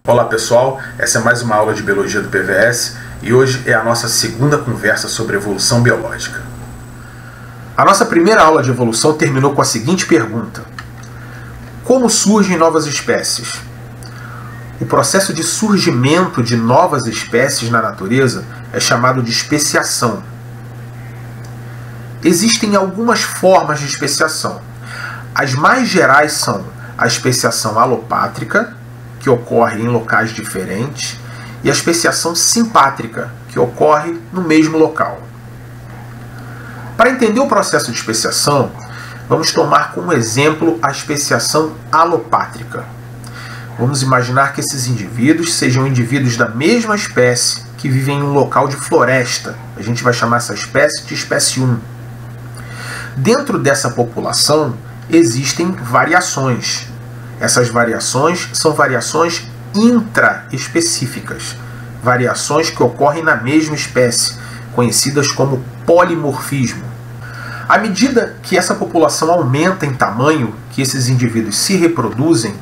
Olá pessoal, essa é mais uma aula de Biologia do PVS e hoje é a nossa segunda conversa sobre evolução biológica. A nossa primeira aula de evolução terminou com a seguinte pergunta: como surgem novas espécies? O processo de surgimento de novas espécies na natureza é chamado de especiação. Existem algumas formas de especiação. As mais gerais são a especiação alopátrica, que ocorre em locais diferentes, e a especiação simpátrica, que ocorre no mesmo local. Para entender o processo de especiação, vamos tomar como exemplo a especiação alopátrica. Vamos imaginar que esses indivíduos sejam indivíduos da mesma espécie que vivem em um local de floresta. A gente vai chamar essa espécie de espécie 1. Dentro dessa população existem variações. Essas variações são variações intraespecíficas, variações que ocorrem na mesma espécie, conhecidas como polimorfismo. À medida que essa população aumenta em tamanho, que esses indivíduos se reproduzem,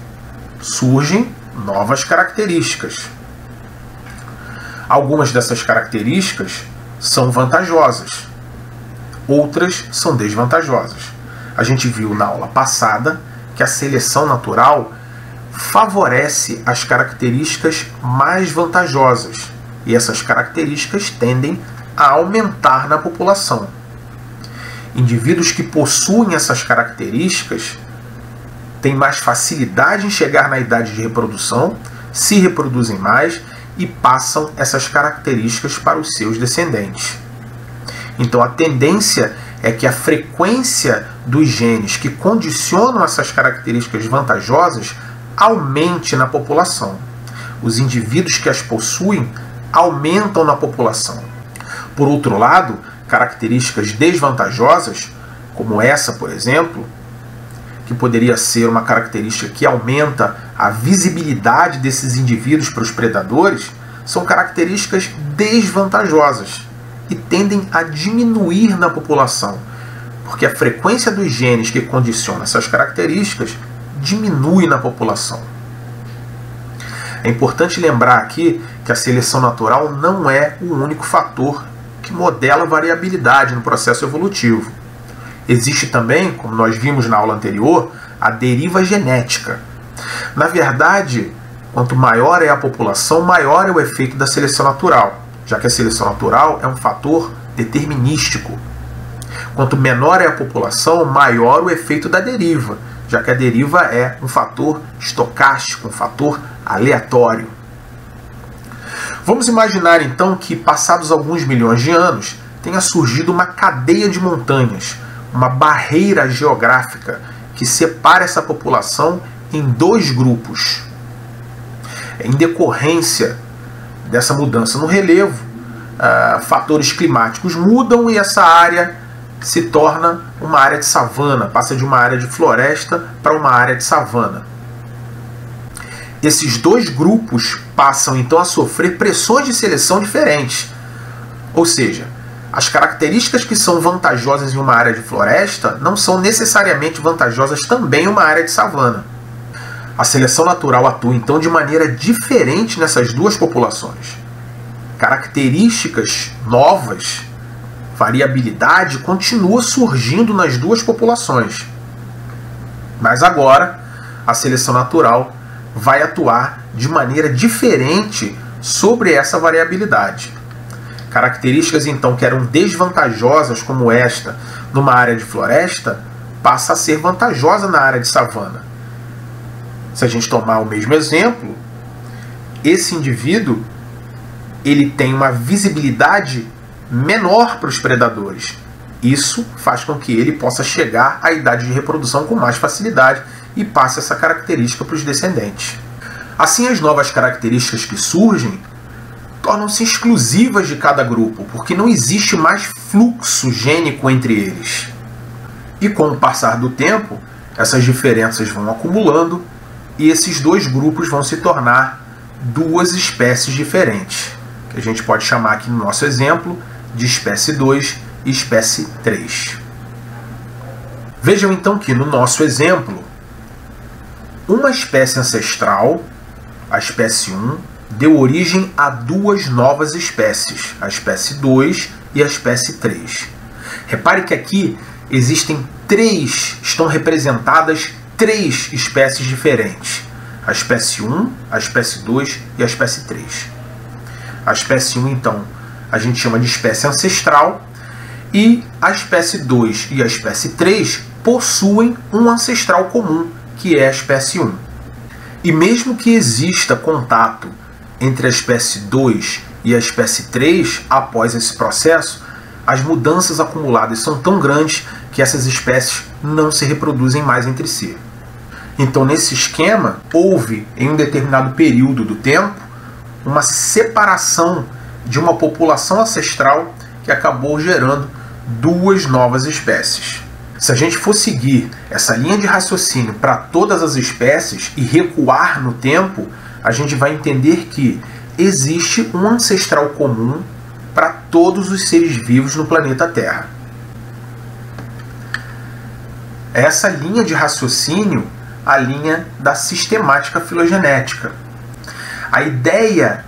surgem novas características. Algumas dessas características são vantajosas, outras são desvantajosas. A gente viu na aula passada que a seleção natural favorece as características mais vantajosas, e essas características tendem a aumentar na população. Indivíduos que possuem essas características têm mais facilidade em chegar na idade de reprodução, se reproduzem mais e passam essas características para os seus descendentes. Então a tendência é que a frequência dos genes que condicionam essas características vantajosas aumente na população. Os indivíduos que as possuem aumentam na população. Por outro lado, características desvantajosas, como essa, por exemplo, que poderia ser uma característica que aumenta a visibilidade desses indivíduos para os predadores, são características desvantajosas e tendem a diminuir na população, porque a frequência dos genes que condicionam essas características diminui na população. É importante lembrar aqui que a seleção natural não é o único fator que modela a variabilidade no processo evolutivo. Existe também, como nós vimos na aula anterior, a deriva genética. Na verdade, quanto maior é a população, maior é o efeito da seleção natural, já que a seleção natural é um fator determinístico. Quanto menor é a população, maior o efeito da deriva, já que a deriva é um fator estocástico, um fator aleatório. Vamos imaginar então que, passados alguns milhões de anos, tenha surgido uma cadeia de montanhas, uma barreira geográfica que separa essa população em dois grupos. Em decorrência dessa mudança no relevo, fatores climáticos mudam e essa área se torna uma área de savana, passa de uma área de floresta para uma área de savana. Esses dois grupos passam então a sofrer pressões de seleção diferentes. Ou seja, as características que são vantajosas em uma área de floresta não são necessariamente vantajosas também em uma área de savana. A seleção natural atua então de maneira diferente nessas duas populações. Características novas, variabilidade continua surgindo nas duas populações. Mas agora a seleção natural vai atuar de maneira diferente sobre essa variabilidade. Características então que eram desvantajosas como esta numa área de floresta passa a ser vantajosa na área de savana. Se a gente tomar o mesmo exemplo, esse indivíduo ele tem uma visibilidade menor para os predadores. Isso faz com que ele possa chegar à idade de reprodução com mais facilidade e passe essa característica para os descendentes. Assim, as novas características que surgem tornam-se exclusivas de cada grupo, porque não existe mais fluxo gênico entre eles. E com o passar do tempo, essas diferenças vão acumulando e esses dois grupos vão se tornar duas espécies diferentes, que a gente pode chamar aqui no nosso exemplo de espécie 2 e espécie 3. Vejam então que no nosso exemplo, uma espécie ancestral a espécie 1, deu origem a duas novas espécies, a espécie 2 e a espécie 3. Repare que aqui estão representadas três espécies diferentes. A espécie 1, a espécie 2 e a espécie 3. A espécie 1, então, a gente chama de espécie ancestral, e a espécie 2 e a espécie 3 possuem um ancestral comum, que é a espécie 1. E mesmo que exista contato entre a espécie 2 e a espécie 3, após esse processo, as mudanças acumuladas são tão grandes que essas espécies não se reproduzem mais entre si. Então, nesse esquema, houve, em um determinado período do tempo, uma separação de uma população ancestral que acabou gerando duas novas espécies. Se a gente for seguir essa linha de raciocínio para todas as espécies e recuar no tempo, a gente vai entender que existe um ancestral comum para todos os seres vivos no planeta Terra. Essa linha de raciocínio, a linha da sistemática filogenética. A ideia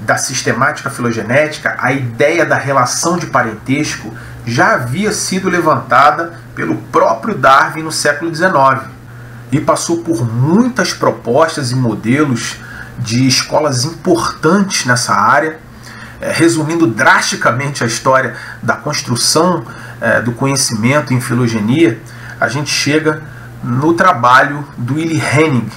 da sistemática filogenética, a ideia da relação de parentesco, já havia sido levantada pelo próprio Darwin no século XIX e passou por muitas propostas e modelos de escolas importantes nessa área. Resumindo drasticamente a história da construção do conhecimento em filogenia, a gente chega no trabalho do Willi Hennig,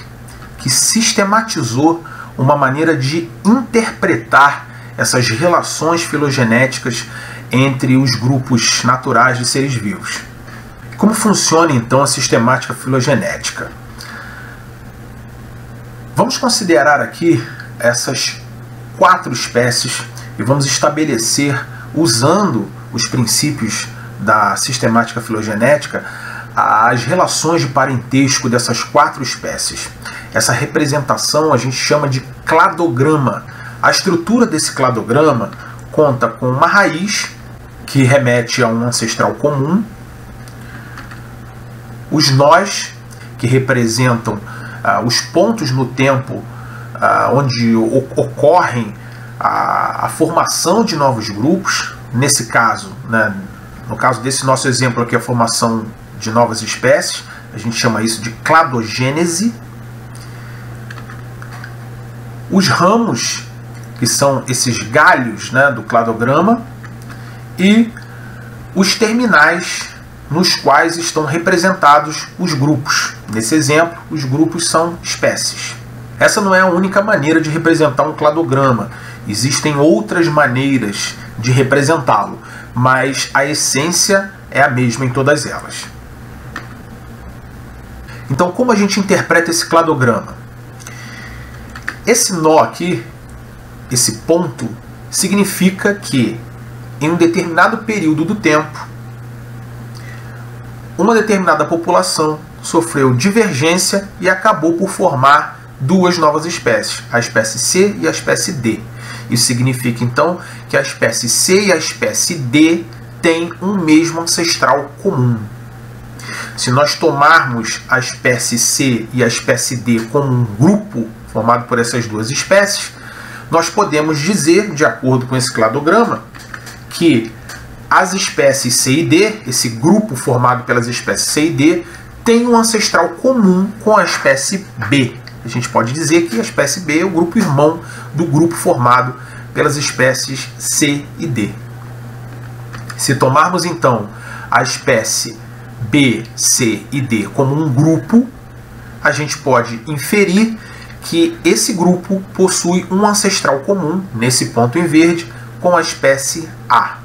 que sistematizou uma maneira de interpretar essas relações filogenéticas entre os grupos naturais de seres vivos. Como funciona então a sistemática filogenética? Vamos considerar aqui essas 4 espécies e vamos estabelecer, usando os princípios da sistemática filogenética, as relações de parentesco dessas 4 espécies. Essa representação a gente chama de cladograma. A estrutura desse cladograma conta com uma raiz, que remete a um ancestral comum, os nós, que representam os pontos no tempo onde ocorrem a formação de novos grupos. Nesse caso, né, no caso desse nosso exemplo aqui, a formação de novas espécies, a gente chama isso de cladogênese. Os ramos, que são esses galhos, né, do cladograma, e os terminais, nos quais estão representados os grupos. Nesse exemplo, os grupos são espécies. Essa não é a única maneira de representar um cladograma. Existem outras maneiras de representá-lo, mas a essência é a mesma em todas elas. Então, como a gente interpreta esse cladograma? Esse nó aqui, esse ponto, significa que em um determinado período do tempo, uma determinada população sofreu divergência e acabou por formar duas novas espécies, a espécie C e a espécie D. Isso significa, então, que a espécie C e a espécie D têm um mesmo ancestral comum. Se nós tomarmos a espécie C e a espécie D como um grupo formado por essas duas espécies, nós podemos dizer, de acordo com esse cladograma, que as espécies C e D, esse grupo formado pelas espécies C e D, tem um ancestral comum com a espécie B. A gente pode dizer que a espécie B é o grupo irmão do grupo formado pelas espécies C e D. Se tomarmos então a espécie B, C e D como um grupo, a gente pode inferir que esse grupo possui um ancestral comum, nesse ponto em verde, com a espécie A.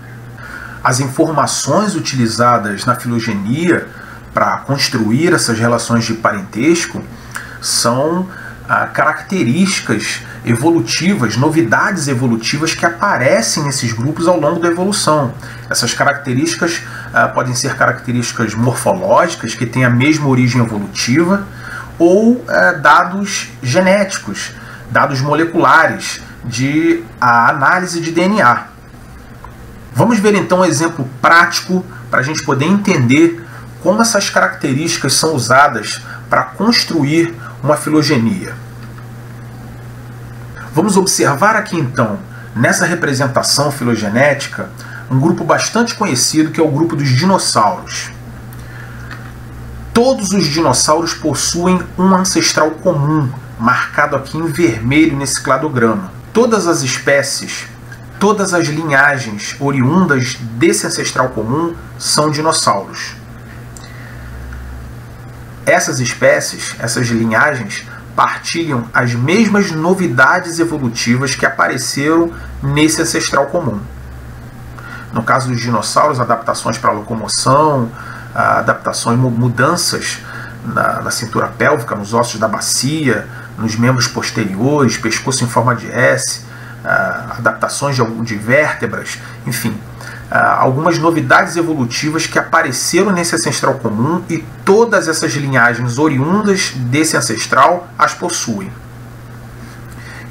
As informações utilizadas na filogenia para construir essas relações de parentesco são características evolutivas, novidades evolutivas que aparecem nesses grupos ao longo da evolução. Essas características podem ser características morfológicas, que têm a mesma origem evolutiva, ou dados genéticos, dados moleculares de análise de DNA. Vamos ver então um exemplo prático para a gente poder entender como essas características são usadas para construir uma filogenia. Vamos observar aqui então, nessa representação filogenética, um grupo bastante conhecido que é o grupo dos dinossauros. Todos os dinossauros possuem um ancestral comum, marcado aqui em vermelho nesse cladograma. Todas as espécies, todas as linhagens oriundas desse ancestral comum são dinossauros. Essas espécies, essas linhagens, partilham as mesmas novidades evolutivas que apareceram nesse ancestral comum. No caso dos dinossauros, adaptações para a locomoção, adaptações, mudanças na cintura pélvica, nos ossos da bacia, nos membros posteriores, pescoço em forma de S, adaptações de vértebras, enfim, algumas novidades evolutivas que apareceram nesse ancestral comum e todas essas linhagens oriundas desse ancestral as possuem.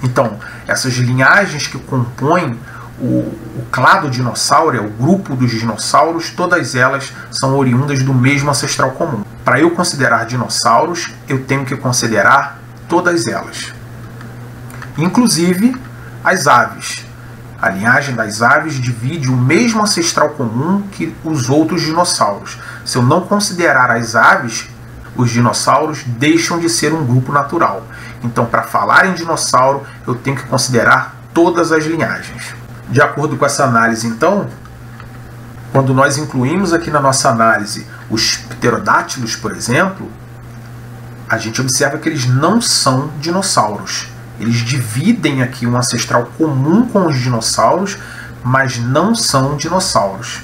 Então, essas linhagens que compõem o clado dinossauro, o grupo dos dinossauros, todas elas são oriundas do mesmo ancestral comum. Para eu considerar dinossauros, eu tenho que considerar todas elas, inclusive as aves. A linhagem das aves divide o mesmo ancestral comum que os outros dinossauros. Se eu não considerar as aves, os dinossauros deixam de ser um grupo natural. Então, para falar em dinossauro, eu tenho que considerar todas as linhagens. De acordo com essa análise, então, quando nós incluímos aqui na nossa análise os pterodátilos, por exemplo, a gente observa que eles não são dinossauros. Eles dividem aqui um ancestral comum com os dinossauros, mas não são dinossauros.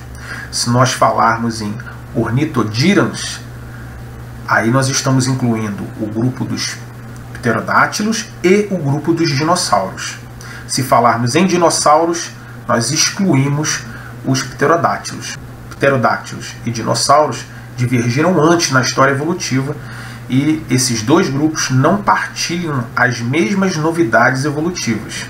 Se nós falarmos em ornitodírans, aí nós estamos incluindo o grupo dos pterodátilos e o grupo dos dinossauros. Se falarmos em dinossauros, nós excluímos os pterodátilos. Pterodátilos e dinossauros divergiram antes na história evolutiva e esses dois grupos não partilham as mesmas novidades evolutivas.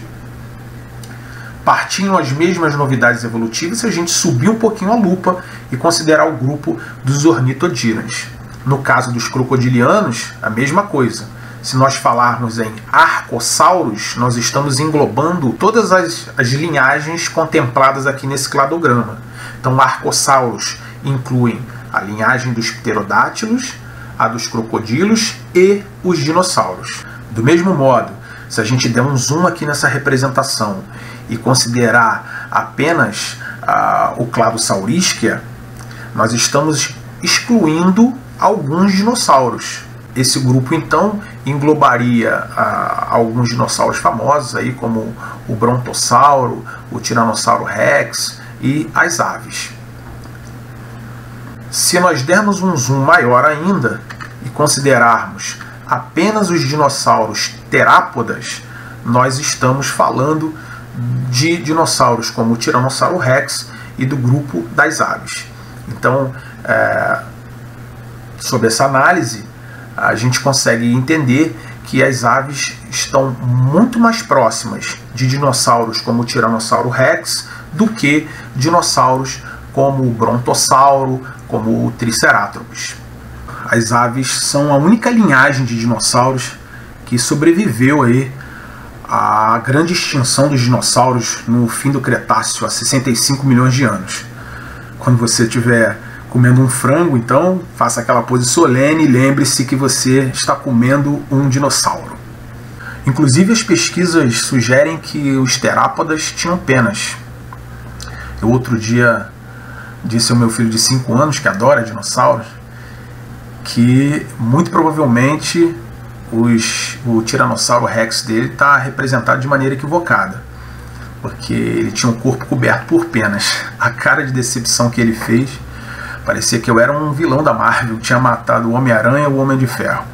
Partilham as mesmas novidades evolutivas se a gente subir um pouquinho a lupa e considerar o grupo dos ornitodírans. No caso dos crocodilianos, a mesma coisa. Se nós falarmos em arcossauros, nós estamos englobando todas as linhagens contempladas aqui nesse cladograma. Então, arcossauros incluem a linhagem dos pterodátilos, a dos crocodilos e os dinossauros. Do mesmo modo, se a gente der um zoom aqui nessa representação e considerar apenas o clado Saurisquia, nós estamos excluindo alguns dinossauros. Esse grupo, então, englobaria alguns dinossauros famosos, aí, como o Brontossauro, o Tiranossauro Rex e as aves. Se nós dermos um zoom maior ainda e considerarmos apenas os dinossauros terápodas, nós estamos falando de dinossauros como o Tiranossauro Rex e do grupo das aves. Então, sob essa análise, a gente consegue entender que as aves estão muito mais próximas de dinossauros como o Tiranossauro Rex do que dinossauros como o Brontossauro, como o Triceratops. As aves são a única linhagem de dinossauros que sobreviveu aí à grande extinção dos dinossauros no fim do Cretáceo, há 65 milhões de anos. Quando você estiver comendo um frango, então faça aquela pose solene e lembre-se que você está comendo um dinossauro. Inclusive, as pesquisas sugerem que os terápodas tinham penas. Eu outro dia disse ao meu filho de 5 anos, que adora dinossauros, que muito provavelmente o Tiranossauro Rex dele está representado de maneira equivocada, porque ele tinha um corpo coberto por penas. A cara de decepção que ele fez, parecia que eu era um vilão da Marvel, tinha matado o Homem-Aranha e o Homem de Ferro.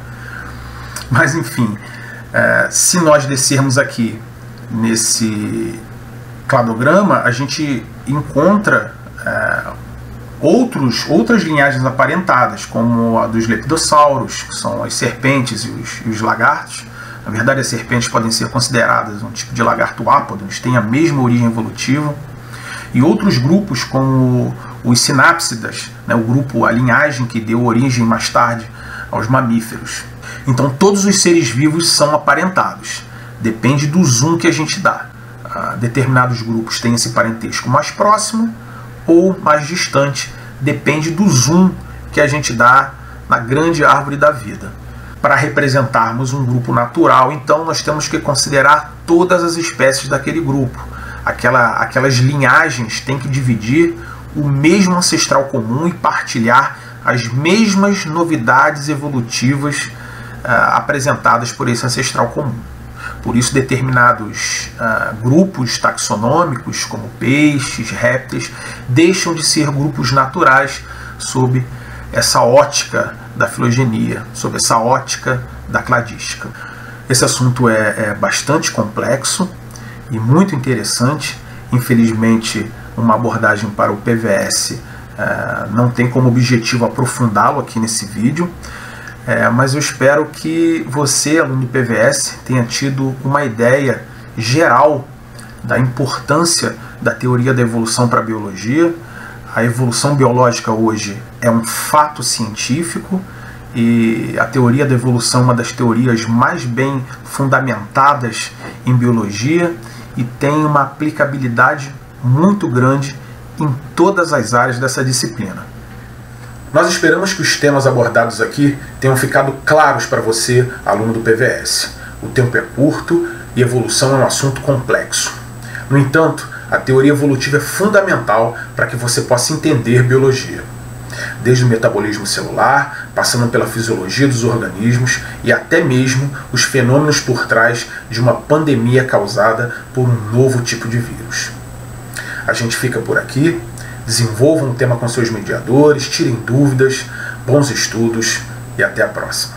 Mas enfim, se nós descermos aqui nesse cladograma, a gente encontra outras linhagens aparentadas, como a dos lepidosauros, que são as serpentes e os lagartos. Na verdade, as serpentes podem ser consideradas um tipo de lagarto ápodo, eles têm a mesma origem evolutiva. E outros grupos, como os sinápsidas, a linhagem que deu origem mais tarde aos mamíferos. Então, todos os seres vivos são aparentados. depende do zoom que a gente dá. Determinados grupos têm esse parentesco mais próximo ou mais distante, depende do zoom que a gente dá na grande árvore da vida. Para representarmos um grupo natural, então, nós temos que considerar todas as espécies daquele grupo. Aquelas linhagens têm que dividir o mesmo ancestral comum e partilhar as mesmas novidades evolutivas apresentadas por esse ancestral comum. Por isso, determinados grupos taxonômicos, como peixes, répteis, deixam de ser grupos naturais sob essa ótica da filogenia, sob essa ótica da cladística. Esse assunto é bastante complexo e muito interessante. Infelizmente, uma abordagem para o PVS não tem como objetivo aprofundá-lo aqui nesse vídeo, mas eu espero que você, aluno do PVS, tenha tido uma ideia geral da importância da teoria da evolução para a biologia. A evolução biológica hoje é um fato científico e a teoria da evolução é uma das teorias mais bem fundamentadas em biologia e tem uma aplicabilidade muito grande em todas as áreas dessa disciplina. Nós esperamos que os temas abordados aqui tenham ficado claros para você, aluno do PVS. O tempo é curto e evolução é um assunto complexo. No entanto, a teoria evolutiva é fundamental para que você possa entender biologia. Desde o metabolismo celular, passando pela fisiologia dos organismos e até mesmo os fenômenos por trás de uma pandemia causada por um novo tipo de vírus. A gente fica por aqui. Desenvolvam um tema com seus mediadores, tirem dúvidas, bons estudos e até a próxima.